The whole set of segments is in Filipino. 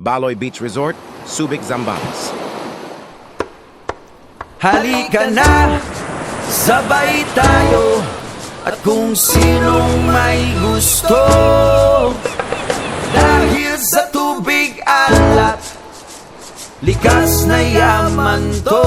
Baloy Beach Resort, Subic, Zambales. Halika na, sabay tayo, at kung sinong may gusto, dahil sa tubig alat, likas na yaman to.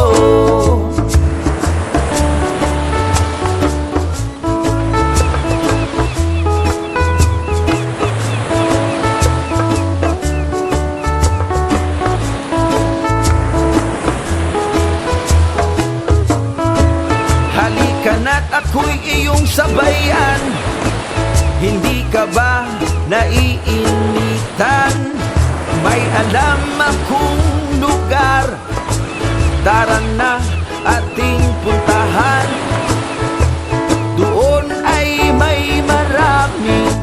Halika na't ako'y iyong sabayan, hindi ka ba naiinitan? May alam akong lugar, tara na ating puntahan. Doon ay may maraming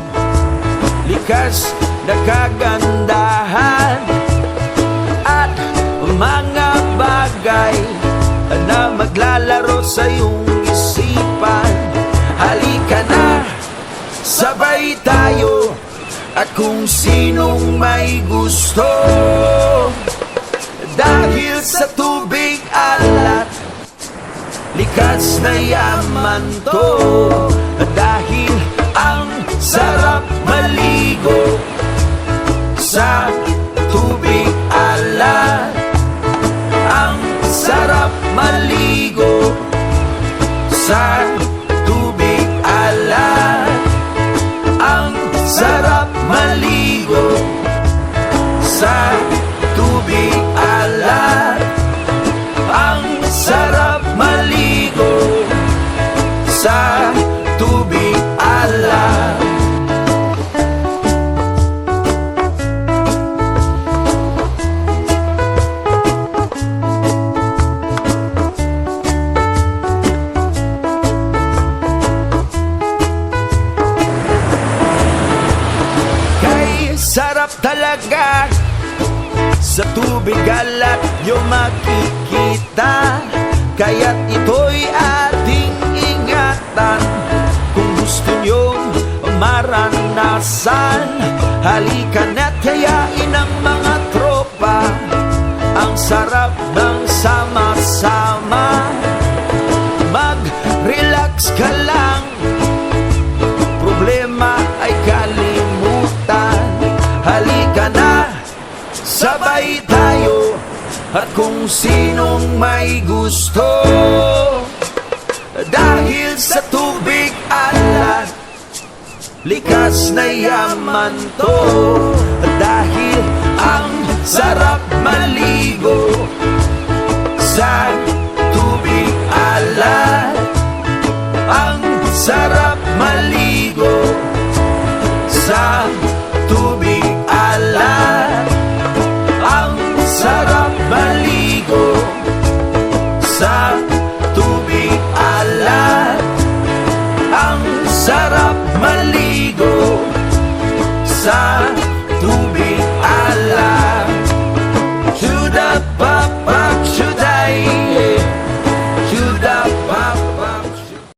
likas na kagandahan at mga bagay na maglalaro sa iyong isipan. Halika na, sabay tayo, at kung sinong may gusto, dahil sa tubig alat, likas na yaman to. Dahil ang sarap maligo sa tubig alat, ang sarap maligo sa tubig alat, ang sarap maligo sa tubig alat, ang sarap maligo sa tubig alat. Sarap talaga sa tubig alat yung makikita, kaya't ito'y ating ingatan. Kung gusto nyong maranasan, halika na't hayain ang mga tropa. Ang sarap ng sama-sama, mag-relax ka lang, problema ay kalimutan. Halika na, sabay tayo, at kung sinong may gusto, dahil sa tubig alat, likas na yaman to. Dahil ang sarap maligo sa tubig alat, ang sarap maligo